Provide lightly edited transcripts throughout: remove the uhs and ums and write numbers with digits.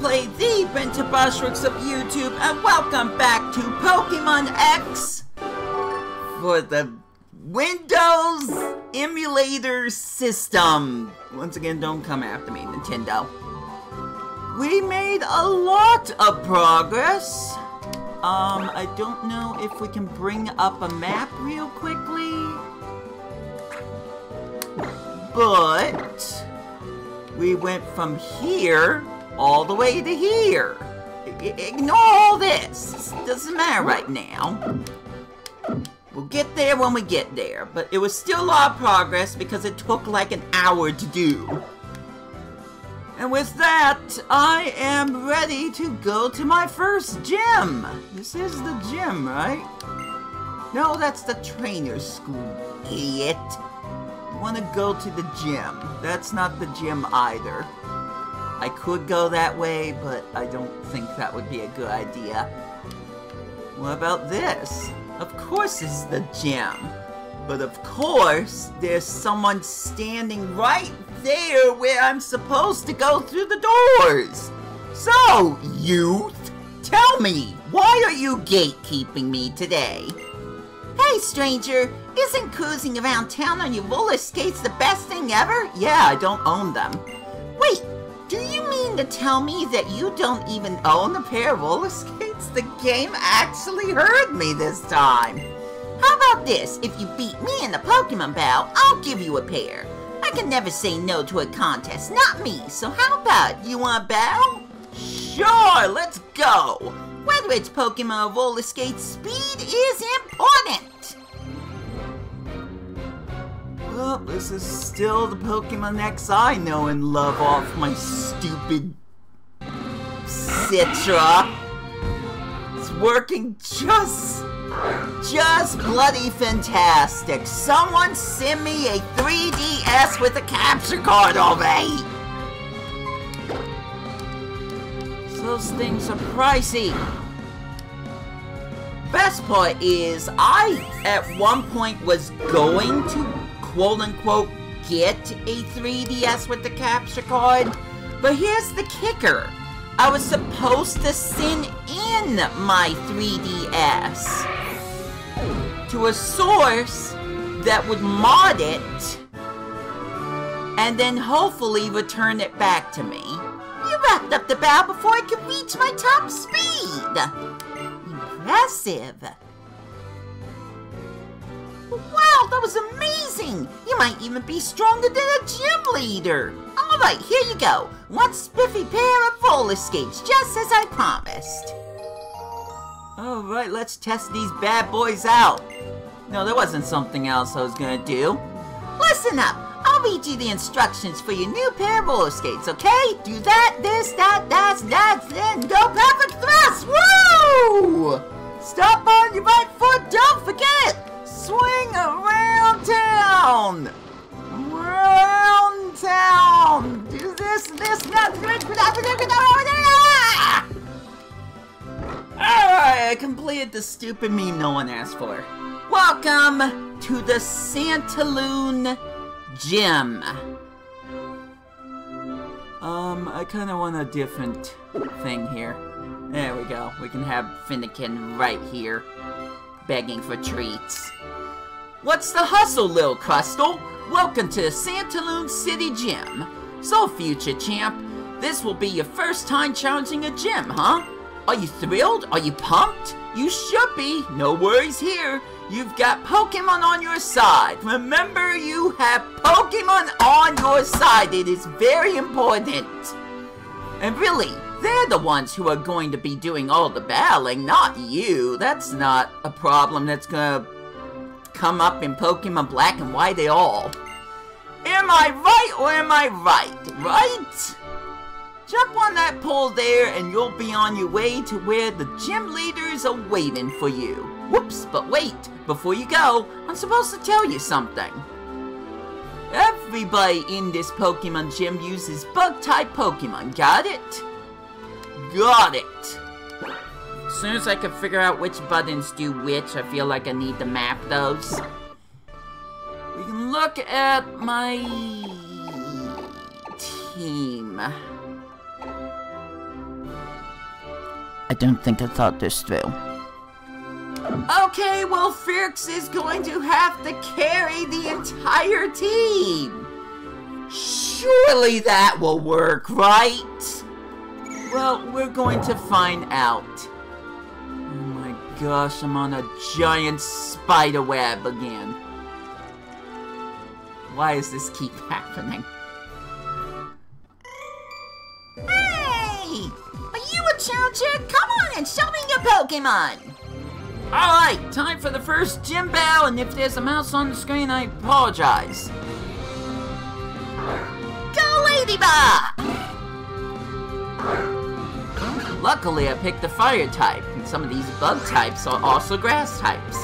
Wii2PLAY, the Bento Bushworks of YouTube, and welcome back to Pokemon X for the Windows emulator system. Once again, don't come after me, Nintendo. We made a lot of progress. I don't know if we can bring up a map real quickly, but we went from here all the way to here. Ignore all this. Doesn't matter right now. We'll get there when we get there. But it was still a lot of progress because it took like an hour to do. And with that, I am ready to go to my first gym. This is the gym, right? No, that's the trainer's school, idiot. You want to go to the gym. That's not the gym either. I could go that way, but I don't think that would be a good idea. What about this? Of course this is the gym. But of course, there's someone standing right there where I'm supposed to go through the doors. So, youth, tell me, why are you gatekeeping me today? Hey, stranger, isn't cruising around town on your roller skates the best thing ever? Yeah, I don't own them. Wait, do you mean to tell me that you don't even own a pair of roller skates? The game actually heard me this time. How about this? If you beat me in the Pokemon battle, I'll give you a pair. I can never say no to a contest, not me. So how about it? You want a battle? Sure, let's go. Whether it's Pokemon or roller skates, speed is important. Well, this is still the Pokemon X I know and love off my stupid Citra. It's working just bloody fantastic. Someone send me a 3DS with a capture card already. Those things are pricey. Best part is, I at one point was going to quote-unquote get a 3DS with the capture card, but here's the kicker. I was supposed to send in my 3DS to a source that would mod it and then hopefully return it back to me. You wrapped up the battle before I could reach my top speed! Impressive! Wow, that was amazing! You might even be stronger than a gym leader! Alright, here you go. One spiffy pair of roller skates, just as I promised. Alright, let's test these bad boys out. No, there wasn't something else I was gonna do. Listen up! I'll read you the instructions for your new pair of roller skates, okay? Do that, this, that, and go perfect thrust! Woo! Stop on your right foot, don't forget! Swing around town! Around town! Do this, Alright, I completed the stupid meme no one asked for. Welcome to the Santaloon Gym. I kind of want a different thing here. There we go. We can have Finnegan right here, begging for treats. What's the hustle, Lil Crustle? Welcome to the Santaloon City Gym. So, future champ, this will be your first time challenging a gym, huh? Are you thrilled? Are you pumped? You should be. No worries here. You've got Pokemon on your side. Remember, you have Pokemon on your side. It is very important. And really, they're the ones who are going to be doing all the battling, not you. That's not a problem that's gonna come up in Pokemon Black and White at all. Am I right or am I right? Right? Jump on that pole there and you'll be on your way to where the gym leaders are waiting for you. Whoops, but wait, before you go, I'm supposed to tell you something. Everybody in this Pokemon gym uses bug-type Pokemon, got it? Got it. As soon as I can figure out which buttons do which, I feel like I need to map those. We can look at my team. don't think I thought this through. Okay, well, Firks is going to have to carry the entire team. Surely that will work, right? Well, we're going to find out. Oh my gosh, I'm on a giant spider web again. Why does this keep happening? Hey! Are you a challenger? Come on and show me your Pokemon! Alright, time for the first gym battle, and if there's a mouse on the screen, I apologize. Go, Ladybug! Luckily, I picked the fire type, and some of these bug types are also grass types.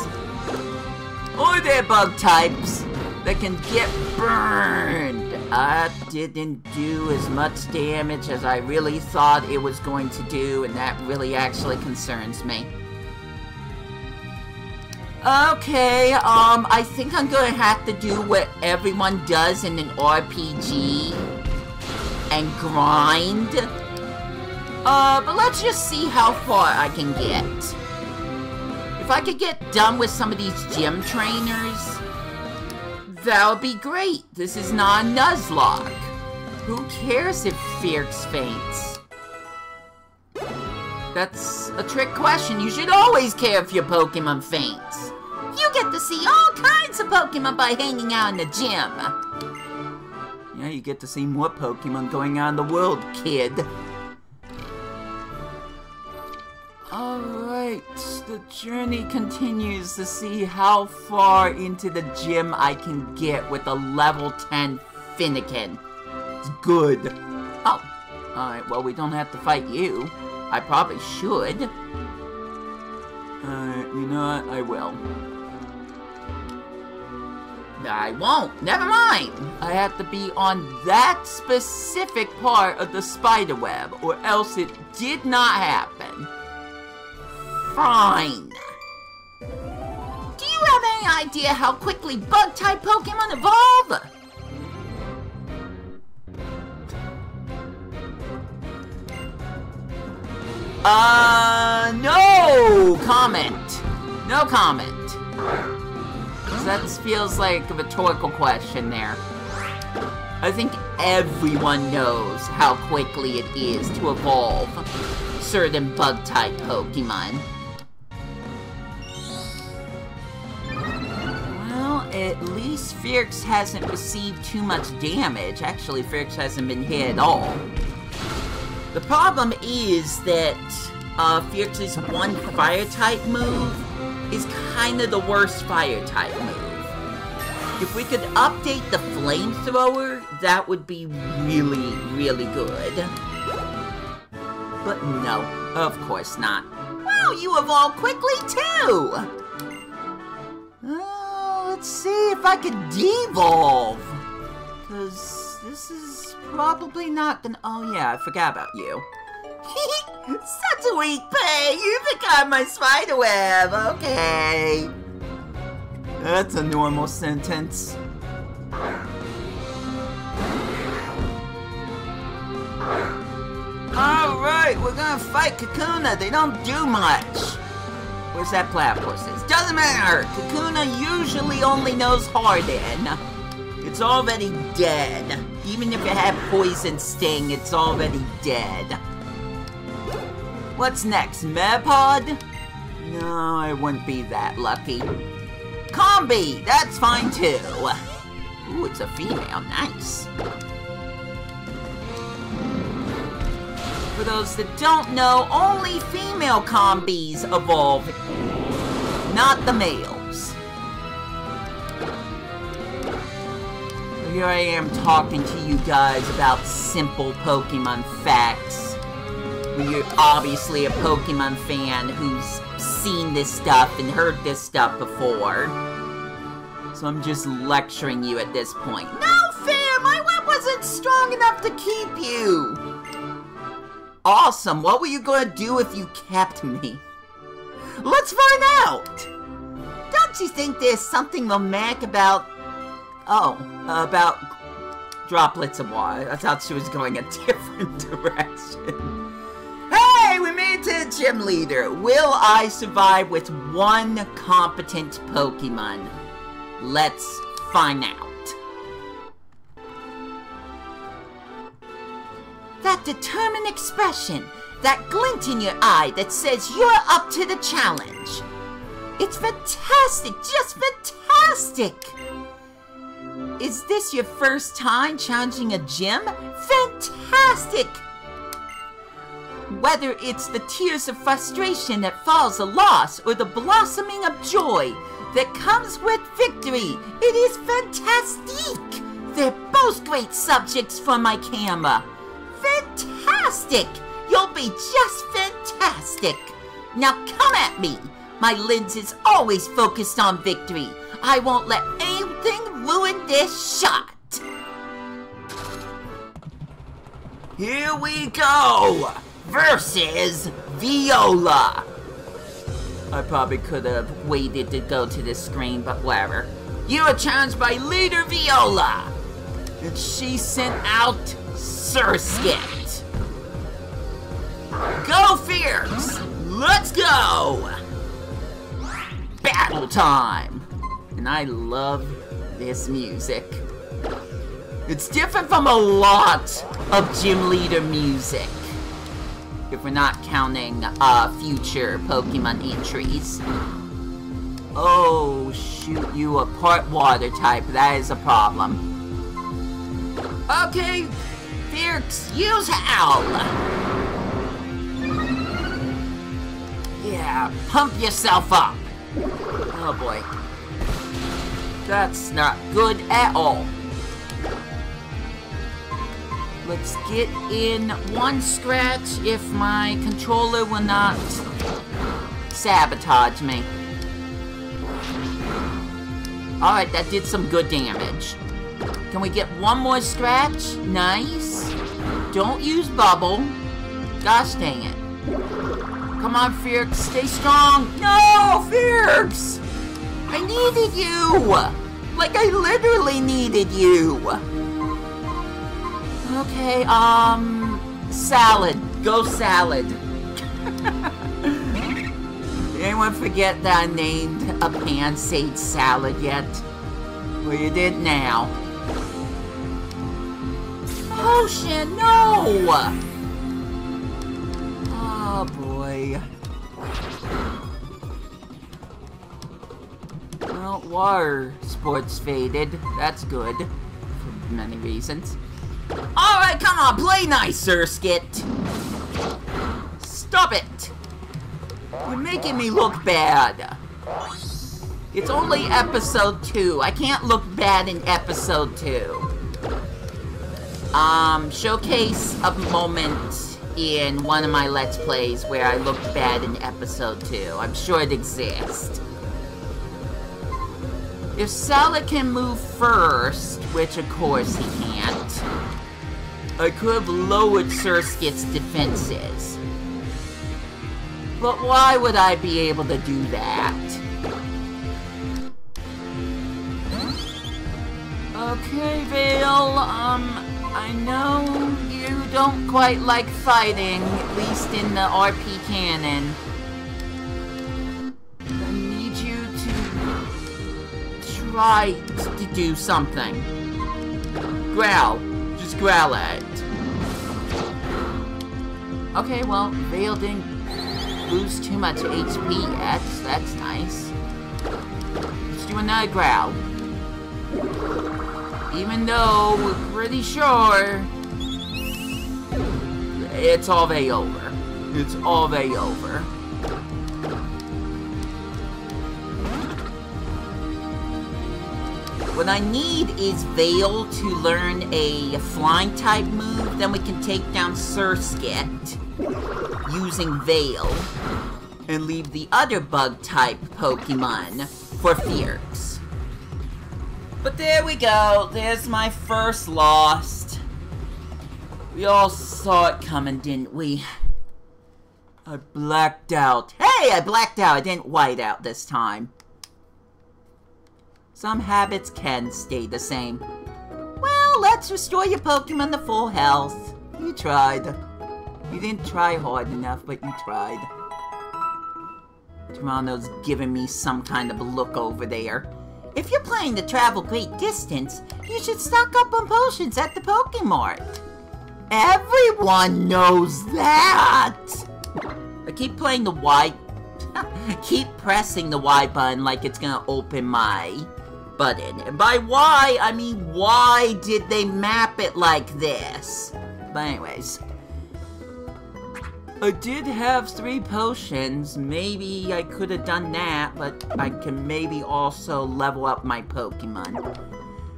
Or they're bug types that can get burned. I didn't do as much damage as I really thought it was going to do, and that really actually concerns me. Okay, I think I'm gonna have to do what everyone does in an RPG and grind. But let's just see how far I can get. If I could get done with some of these gym trainers, that would be great. This is not a Nuzlocke. Who cares if Firks faints? That's a trick question. You should always care if your Pokemon faints. You get to see all kinds of Pokemon by hanging out in the gym. Yeah, you get to see more Pokemon going on in the world, kid. Alright, the journey continues to see how far into the gym I can get with a level 10 Finnegan. It's good. Oh, alright, well, we don't have to fight you. I probably should. You know what? I will. I won't. Never mind. I have to be on that specific part of the spider web, or else it did not happen. Fine. Do you have any idea how quickly bug-type Pokemon evolve? No comment. No comment. That feels like a rhetorical question there. I think everyone knows how quickly it is to evolve certain bug-type Pokemon. Well, at least Firks hasn't received too much damage. Actually, Firks hasn't been hit at all. The problem is that Firks' one fire-type move is kind of the worst fire-type move. If we could update the flamethrower, that would be really, really good. But no, of course not. Wow, you evolve quickly too! Let's see if I can devolve. Because this is probably not gonna... Oh yeah, I forgot about you. Such a weak pay! You become my spiderweb, okay. That's a normal sentence. Alright, we're gonna fight Kakuna. They don't do much. Where's that Platypus? Doesn't matter! Kakuna usually only knows Harden. It's already dead. Even if it had Poison Sting, it's already dead. What's next? Metapod? No, I wouldn't be that lucky. Combi! That's fine too. Ooh, it's a female. Nice. For those that don't know, only female combis evolve, not the males. Here I am talking to you guys about simple Pokemon facts. You're obviously a Pokemon fan who's seen this stuff and heard this stuff before. So I'm just lecturing you at this point. No fair! My web wasn't strong enough to keep you! Awesome! What were you gonna do if you kept me? Let's find out! Don't you think there's something romantic about... Oh, about droplets of water. I thought she was going a different direction. Hey, we made it to the gym leader. Will I survive with one competent Pokemon? Let's find out. That determined expression, that glint in your eye that says you're up to the challenge. It's fantastic, just fantastic! Is this your first time challenging a gym? Fantastic! Whether it's the tears of frustration that follows a loss or the blossoming of joy that comes with victory, it is fantastique! They're both great subjects for my camera. Fantastic! You'll be just fantastic! Now come at me! My lens is always focused on victory. I won't let anything ruin this shot! Here we go! Versus Viola! I probably could have waited to go to this screen, but whatever. You are challenged by Leader Viola! And she sent out Surskit. Go Fierce! Let's go! Battle time! And I love this music. It's different from a lot of gym leader music. If we're not counting future Pokemon entries. Oh, shoot, you a part water type. That is a problem. Okay, Fierce, use Howl. Yeah, pump yourself up. Oh boy. That's not good at all. Let's get in one scratch if my controller will not sabotage me. Alright, that did some good damage. Can we get one more scratch? Nice. Don't use bubble. Gosh dang it. Come on, Fierce, stay strong. No, Fierce! I needed you! Like, I literally needed you! Okay, salad. Go salad. Did anyone forget that I named a pan-sage salad yet? Well, you did now. Potion, no! Oh, boy. Well, water sports faded. That's good. For many reasons. Alright, come on, play nice, Surskit. Stop it. You're making me look bad. It's only episode 2. I can't look bad in episode 2. Showcase a moment in one of my Let's Plays where I looked bad in episode 2. I'm sure it exists. If Salad can move first, which of course he can't, I could have lowered Surskit's defenses. But why would I be able to do that? Okay, Vale, I know you don't quite like fighting, at least in the RP canon. I need you to try to do something. Growl. Just growl at it. Okay, well, Vale didn't lose too much HP yet. That's nice. Let's do another growl. Even though we're pretty sure it's all way over. It's all way over. What I need is Vale to learn a flying type move, then we can take down Surskit using Vale and leave the other bug type Pokemon for Fierce. But there we go, there's my first loss. We all saw it coming, didn't we? I blacked out. Hey, I blacked out, I didn't white out this time. Some habits can stay the same. Well, let's restore your Pokemon to full health. You tried. You didn't try hard enough, but you tried. Toronto's giving me some kind of a look over there. If you're planning to travel great distance, you should stock up on potions at the Pokemart. Everyone knows that! I keep playing the Y... keep pressing the Y button like it's gonna open my button. And by Y, I mean, why did they map it like this? But anyways... I did have 3 potions. Maybe I could have done that, but I can maybe also level up my Pokemon.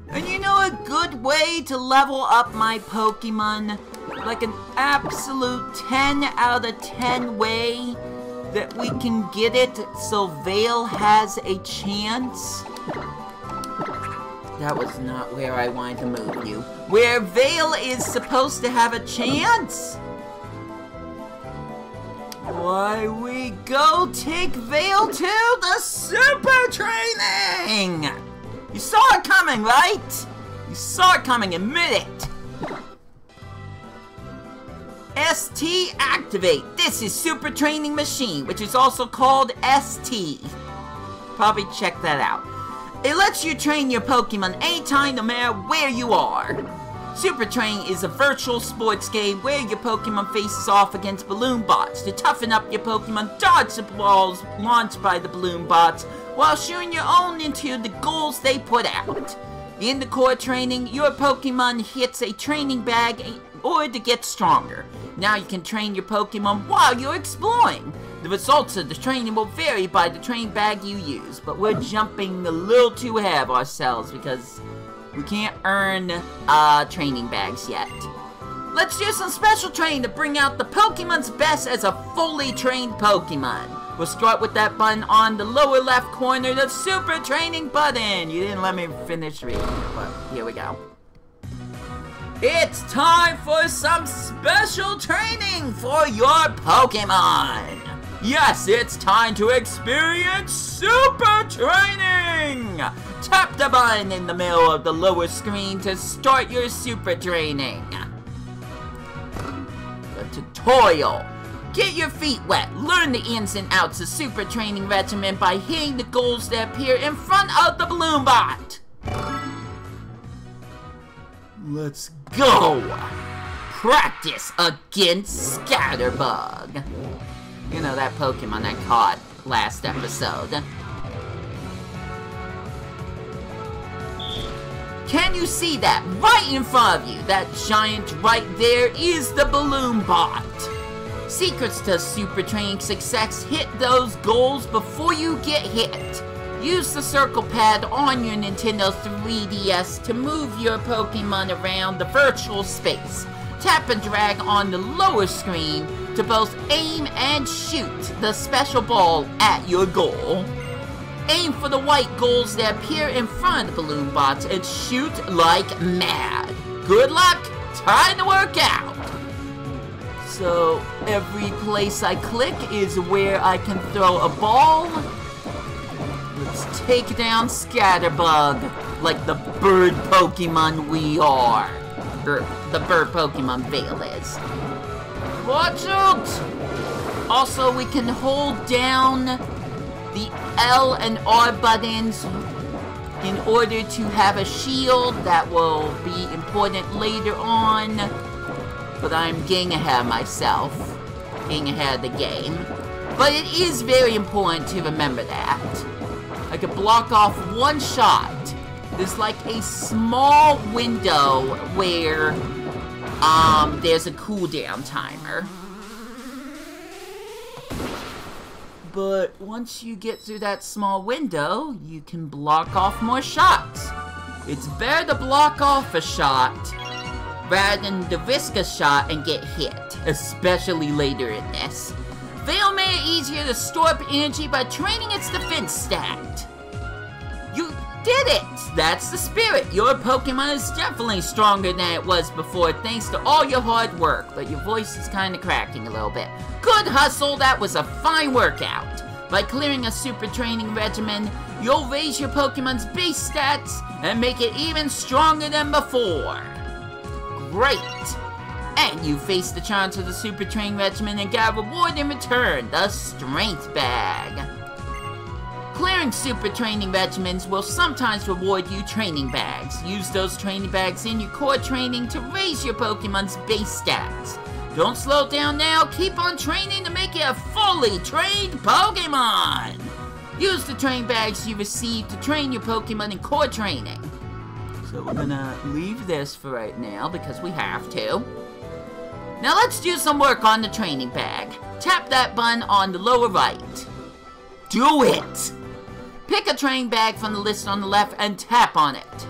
And you know a good way to level up my Pokemon? Like an absolute 10 out of 10 way that we can get it so Vale has a chance? That was not where I wanted to move you. Where Vale is supposed to have a chance? Why, we go take Vale to the Super Training! You saw it coming, right? You saw it coming, admit it! ST activate. This is Super Training Machine, which is also called ST. Probably check that out. It lets you train your Pokemon anytime, no matter where you are. Super Train is a virtual sports game where your Pokemon faces off against balloon bots. To toughen up your Pokemon, dodge the balls launched by the balloon bots while shooting your own into the goals they put out. In the core training, your Pokemon hits a training bag in order to get stronger. Now you can train your Pokemon while you're exploring. The results of the training will vary by the train bag you use, but we're jumping a little too ahead of ourselves because we can't earn training bags yet. Let's do some special training to bring out the Pokemon's best as a fully trained Pokemon. We'll start with that button on the lower left corner, the Super Training button. You didn't let me finish reading it, but here we go. It's time for some special training for your Pokemon. Yes, it's time to experience Super Training. Tap the button in the middle of the lower screen to start your Super Training. The tutorial. Get your feet wet. Learn the ins and outs of Super Training regimen by hitting the goals that appear in front of the balloon bot. Let's go! Practice against Scatterbug. You know, that Pokemon I caught last episode. Can you see that? Right in front of you, that giant right there is the balloon bot. Secrets to Super Training success: hit those goals before you get hit. Use the circle pad on your Nintendo 3DS to move your Pokemon around the virtual space. Tap and drag on the lower screen to both aim and shoot the special ball at your goal. Aim for the white goals that appear in front of the balloon bots and shoot like mad. Good luck, time to work out. So every place I click is where I can throw a ball. Let's take down Scatterbug like the bird Pokemon we are. Or the bird Pokemon Vale is. Watch out! Also, we can hold down the L and R buttons in order to have a shield. That will be important later on. But I'm getting ahead of myself. Getting ahead of the game. But it is very important to remember that. I can block off one shot. There's like a small window where there's a cooldown timer. But once you get through that small window, you can block off more shots. It's better to block off a shot rather than to risk a shot and get hit, especially later in this. Vale made it easier to store up energy by training its defense stat. You did it! That's the spirit. Your Pokemon is definitely stronger than it was before thanks to all your hard work, but your voice is kind of cracking a little bit. Good hustle, that was a fine workout. By clearing a Super Training regimen, you'll raise your Pokemon's base stats and make it even stronger than before. Great! And you face the challenge of the Super Training Regimen and get a reward in return, the Strength Bag. Clearing Super Training Regimens will sometimes reward you training bags. Use those training bags in your core training to raise your Pokemon's base stats. Don't slow down now, keep on training to make it a fully trained Pokemon! Use the training bags you receive to train your Pokemon in core training. So we're gonna leave this for right now because we have to. Now let's do some work on the training bag. Tap that button on the lower right. Do it! Pick a training bag from the list on the left and tap on it.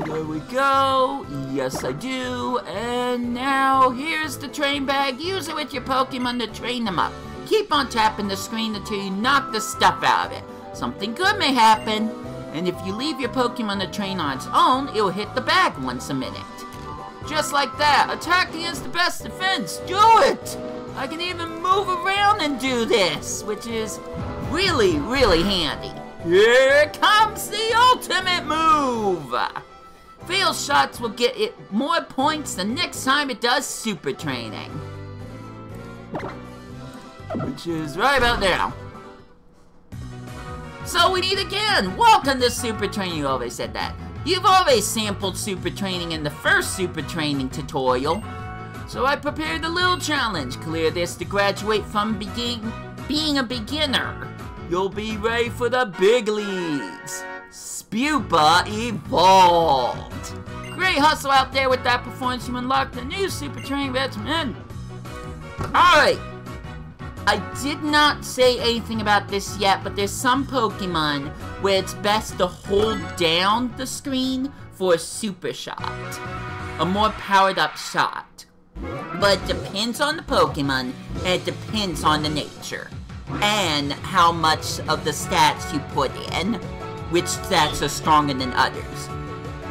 There we go. Yes, I do. And now, here's the train bag. Use it with your Pokemon to train them up. Keep on tapping the screen until you knock the stuff out of it. Something good may happen. And if you leave your Pokemon to train on its own, it will hit the bag once a minute. Just like that. Attacking is the best defense. Do it! I can even move around and do this, which is really, really handy. Here comes the ultimate move! Fail shots will get it more points the next time it does super training. Which is right about now. So we need again. Welcome to super training. You always said that. You've always sampled super training in the first super training tutorial. So I prepared a little challenge. Clear this to graduate from being a beginner. You'll be ready for the big leagues. Spupa evolved. Great hustle out there with that performance. You unlocked the new Super Training Regimen. Alright. I did not say anything about this yet, but there's some Pokemon where it's best to hold down the screen for a super shot. A more powered up shot. But it depends on the Pokemon, and it depends on the nature. And how much of the stats you put in. Which stats are stronger than others.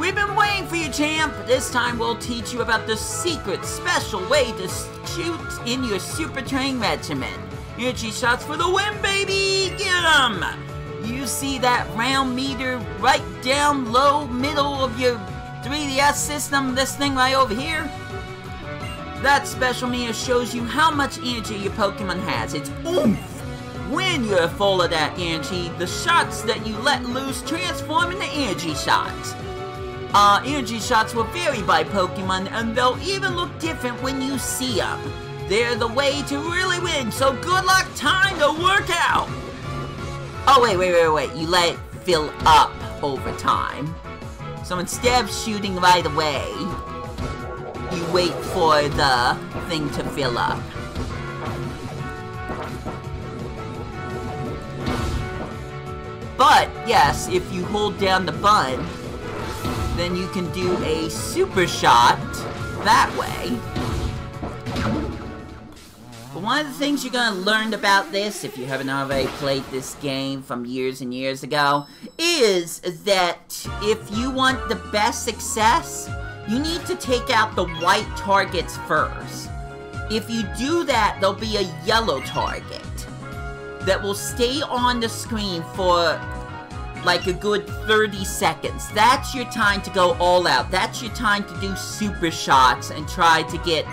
We've been waiting for you, champ! This time we'll teach you about the secret, special way to shoot in your Super Training Regimen. Energy shots for the win, baby! Get 'em! You see that round meter right down low middle of your 3DS system, this thing right over here? That special meter shows you how much energy your Pokemon has. It's oomph! When you're full of that energy, the shots that you let loose transform into energy shots. Energy shots will vary by Pokemon, and they'll even look different when you see them. They're the way to really win, so good luck, time to work out! Oh, wait, you let it fill up over time. So instead of shooting right away, you wait for the thing to fill up. But, yes, if you hold down the button, then you can do a super shot that way. But one of the things you're gonna learn about this, if you haven't already played this game from years and years ago, is that if you want the best success, you need to take out the white targets first. If you do that, there'll be a yellow target that will stay on the screen for like a good 30 seconds. That's your time to go all out. That's your time to do super shots and try to get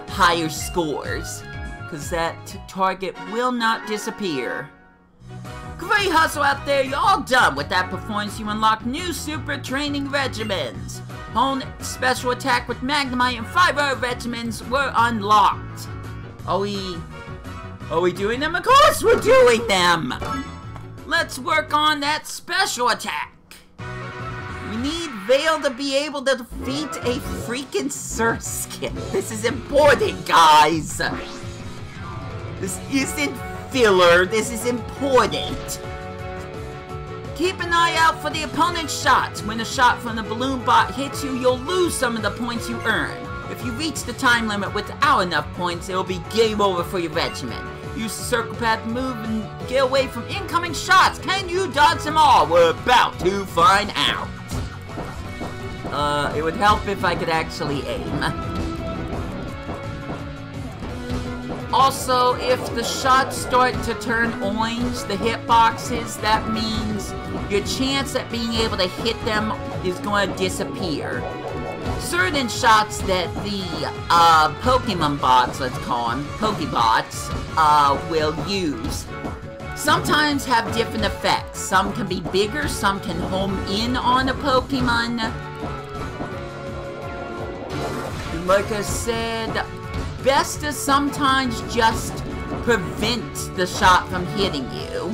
higher scores. Because that target will not disappear. Great hustle out there. You're all done with that performance. You unlock new Super Training Regimens. Hone special attack with Magnemite and 5 other regimens were unlocked. Are we doing them? Of course we're doing them! Let's work on that special attack. We need Veil to be able to defeat a freaking Surskit. This is important, guys. This isn't filler. This is important. Keep an eye out for the opponent's shots. When a shot from the balloon bot hits you, you'll lose some of the points you earn. If you reach the time limit without enough points, it'll be game over for your regiment. Use the circle path to move and get away from incoming shots. Can you dodge them all? We're about to find out. It would help if I could actually aim. Also, if the shots start to turn orange, the hitboxes, that means your chance at being able to hit them is going to disappear. certain shots that the Pokemon bots, let's call them, Pokebots, will use sometimes have different effects. Some can be bigger, some can home in on a Pokemon. Like I said, best to sometimes just prevent the shot from hitting you,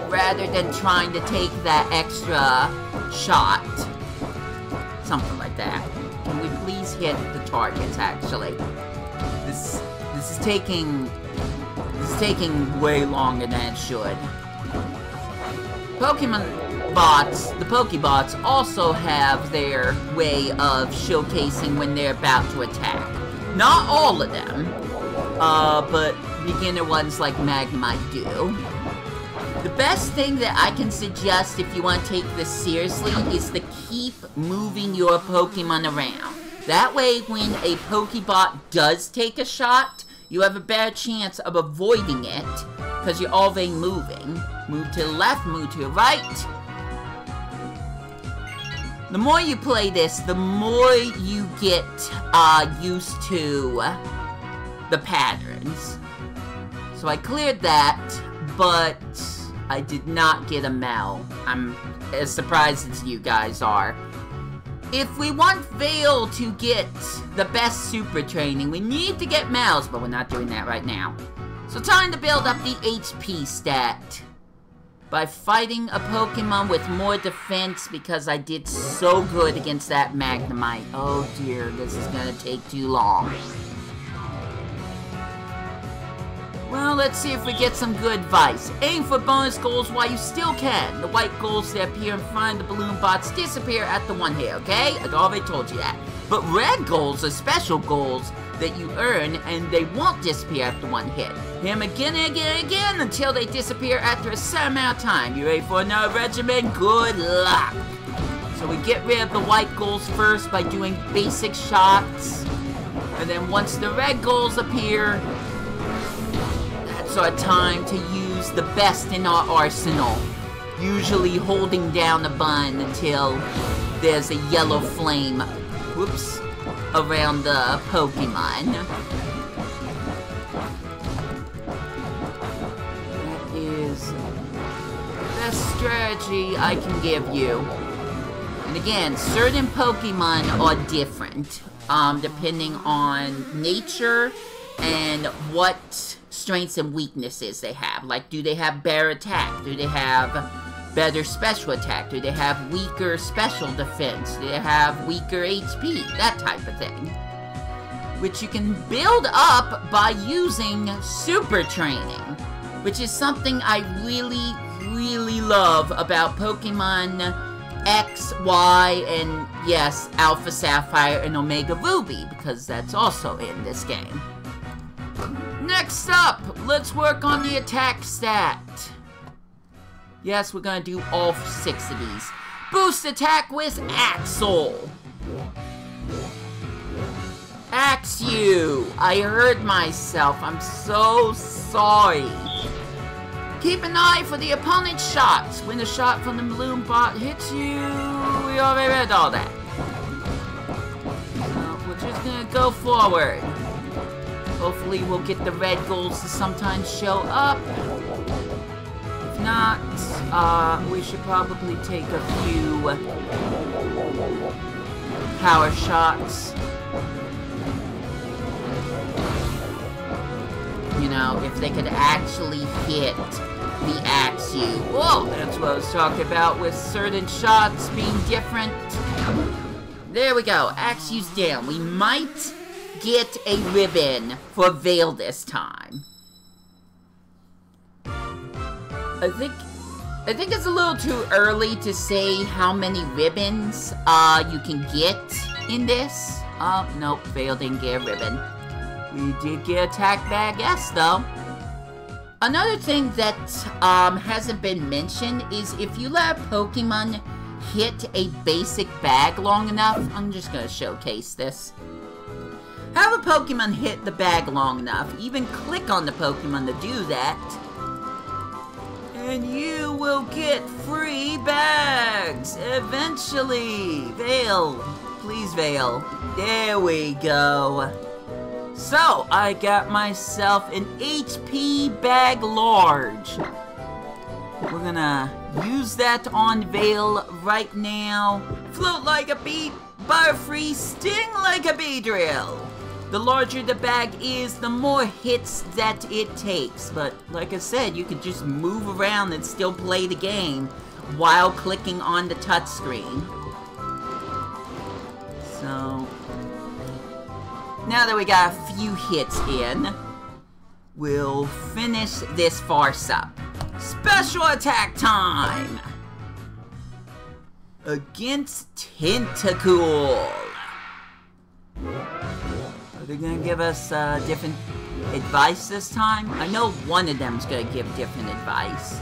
rather than trying to take that extra shot. Something like that. Can we please hit the targets, actually? This is taking way longer than it should. Pokemon bots, the Pokebots, also have their way of showcasing when they're about to attack. Not all of them, but beginner ones like Magnemite do. The best thing that I can suggest if you want to take this seriously is to keep moving your Pokemon around. That way, when a Pokebot does take a shot, you have a better chance of avoiding it, because you're already moving. Move to the left, move to the right. The more you play this, the more you get used to the patterns. So I cleared that, but I did not get a Mel. I'm as surprised as you guys are. If we want Vale to get the best super training, we need to get Mels, but we're not doing that right now. So time to build up the HP stat by fighting a Pokemon with more defense, because I did so good against that Magnemite. Oh dear, this is gonna take too long. Well, let's see if we get some good advice. Aim for bonus goals while you still can. The white goals that appear in front of the balloon bots disappear at the one hit, okay? I already told you that. But red goals are special goals that you earn, and they won't disappear after one hit. Hit them again and again and again until they disappear after a certain amount of time. You ready for another regimen? Good luck! So we get rid of the white goals first by doing basic shots. And then once the red goals appear, that's our time to use the best in our arsenal. Usually holding down the button until there's a yellow flame, whoops, around the Pokemon. That is the best strategy I can give you. And again, certain Pokemon are different, depending on nature and what strengths and weaknesses they have. Like, do they have better attack? Do they have better special attack? Do they have weaker special defense? Do they have weaker HP? That type of thing. Which you can build up by using super training, which is something I really, really love about Pokemon X, Y, and yes, Alpha Sapphire and Omega Ruby, because that's also in this game. Next up, let's work on the attack stat. Yes, we're gonna do all 6 of these. Boost attack with Axel. Axe you. I heard myself. I'm so sorry. Keep an eye for the opponent's shots. When the shot from the balloon bot hits you, we already read all that. So we're just gonna go forward. Hopefully we'll get the red goals to sometimes show up. If not, we should probably take a few power shots. You know, if they could actually hit the Axe you. Whoa, that's what I was talking about with certain shots being different. There we go, Axe you's down. We might get a ribbon for Vale this time. I think it's a little too early to say how many ribbons you can get in this. Oh, nope, Vale didn't get a ribbon. We did get Attack Bag S, though. Another thing that hasn't been mentioned is if you let a Pokemon hit a basic bag long enough, I'm just gonna showcase this. Have a Pokemon hit the bag long enough, even click on the Pokemon to do that, and you will get free bags! Eventually! Vale, Please, Vale. There we go. So, I got myself an HP bag large. We're gonna use that on Vale right now. Float like a bee, butterfree, sting like a Beedrill. The larger the bag is, the more hits that it takes. But like I said, you could just move around and still play the game while clicking on the touchscreen. So, now that we got a few hits in, we'll finish this farce up. Special attack time! Against Tentacool. Are they gonna give us different advice this time? I know one of them's gonna give different advice.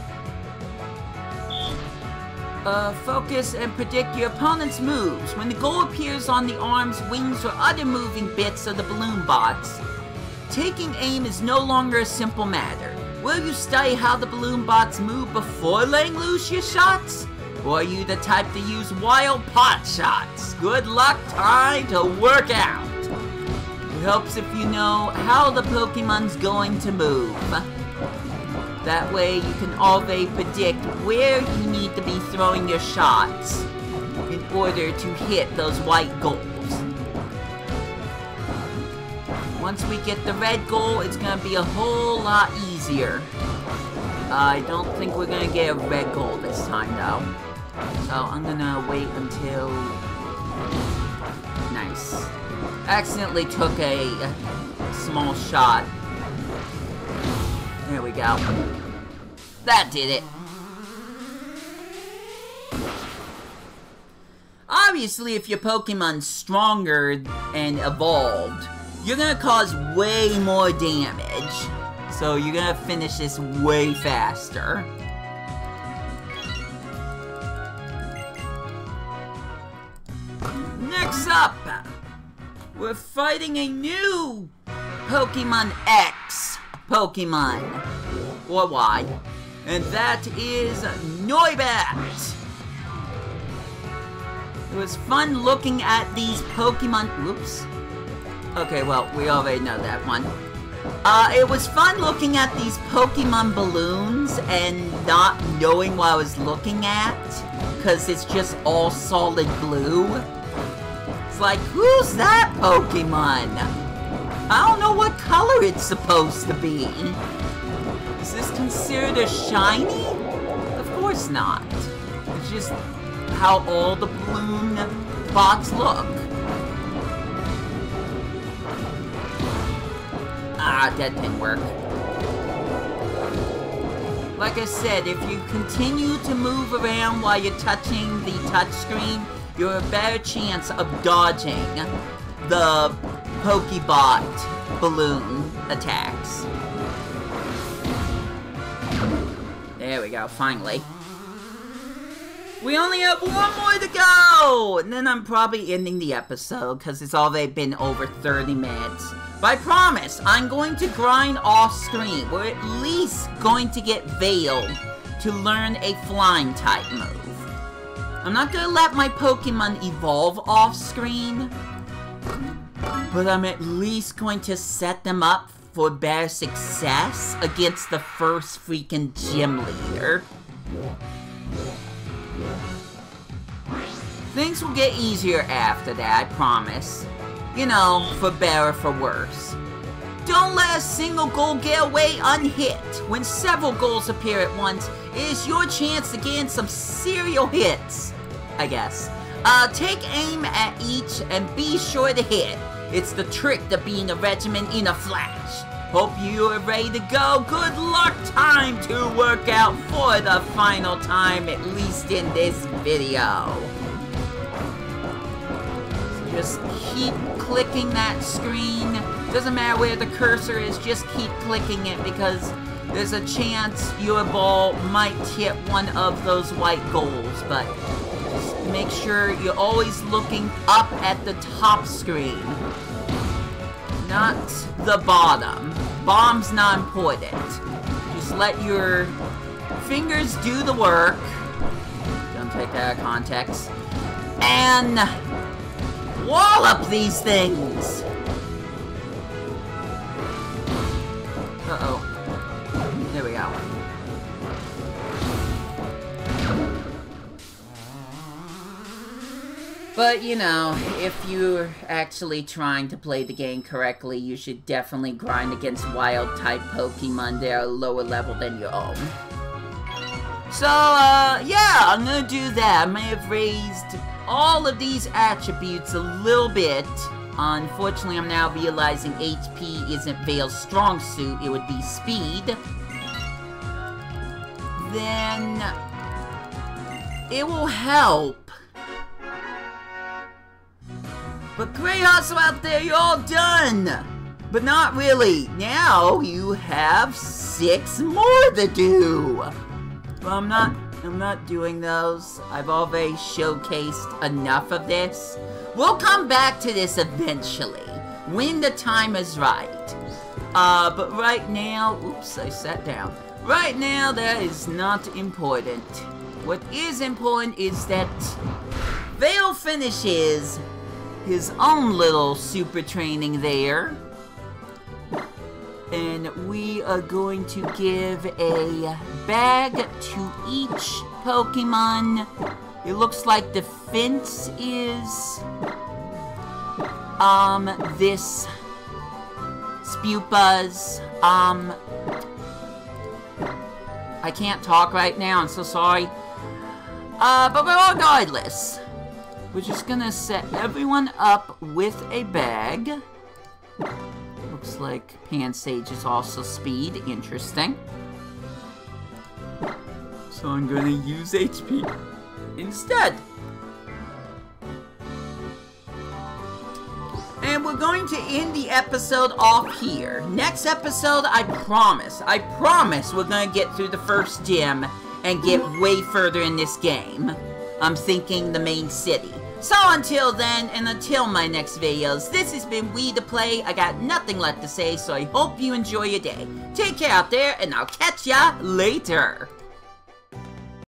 Focus and predict your opponent's moves. When the goal appears on the arms, wings, or other moving bits of the balloon bots, taking aim is no longer a simple matter. Will you study how the balloon bots move before laying loose your shots? Or are you the type to use wild pot shots? Good luck trying to work out. It helps if you know how the Pokemon's going to move. That way you can always predict where you need to be throwing your shots in order to hit those white goals. Once we get the red goal, it's going to be a whole lot easier. I don't think we're going to get a red goal this time though. So I'm going to wait until... Nice. Accidentally took a small shot. There we go. That did it. Obviously, if your Pokemon's stronger and evolved, you're gonna cause way more damage. So you're gonna finish this way faster. Next up, we're fighting a new Pokemon X Pokemon, or Y, and that is Noibat. It was fun looking at these Pokemon, whoops. Okay, well, we already know that one. It was fun looking at these Pokemon balloons and not knowing what I was looking at, because it's just all solid blue. It's like, who's that Pokemon? I don't know what color it's supposed to be. Is this considered a shiny? Of course not. It's just how all the balloon bots look. Ah, that didn't work. Like I said, if you continue to move around while you're touching the touchscreen, you have a better chance of dodging the Pokebot balloon attacks. There we go, finally. We only have one more to go! And then I'm probably ending the episode, because it's already been over 30 minutes. But I promise, I'm going to grind off screen. We're at least going to get Vale to learn a flying type move. I'm not going to let my Pokemon evolve off screen, but I'm at least going to set them up for better success against the first freaking gym leader. Things will get easier after that, I promise. You know, for better or for worse. Don't let a single goal get away unhit. When several goals appear at once, it is your chance to gain some serial hits, I guess. Take aim at each and be sure to hit. It's the trick to being a regiment in a flash. Hope you are ready to go. Good luck. Time to work out for the final time, at least in this video. So just keep clicking that screen. Doesn't matter where the cursor is, just keep clicking it because there's a chance your ball might hit one of those white goals, but just make sure you're always looking up at the top screen, not the bottom. Bottom's not important. Just let your fingers do the work. Don't take that out of context. And wall up these things! Uh-oh. There we go. But, you know, if you're actually trying to play the game correctly, you should definitely grind against wild-type Pokemon that are lower level than your own. So, yeah, I'm gonna do that. I may have raised all of these attributes a little bit. Unfortunately, I'm now realizing HP isn't Vale's strong suit, it would be speed. Then it will help. But great hustle out there, you're all done! But not really. Now you have 6 more to do. Well, I'm not doing those. I've already showcased enough of this. We'll come back to this eventually, when the time is right. But right now, oops, I sat down. Right now, that is not important. What is important is that Vale finishes his own little super training there. And we are going to give a bag to each Pokemon. It looks like the fence is this Spupaz. I can't talk right now, I'm so sorry. But regardless, we're just gonna set everyone up with a bag. Looks like Pansage is also speed. Interesting. So I'm gonna use HP instead. And we're going to end the episode off here. Next episode, I promise we're gonna get through the first gym and get way further in this game. I'm thinking the main city. So until then, and until my next videos, this has been Wii2PLAY. I got nothing left to say, so I hope you enjoy your day. Take care out there, and I'll catch ya later.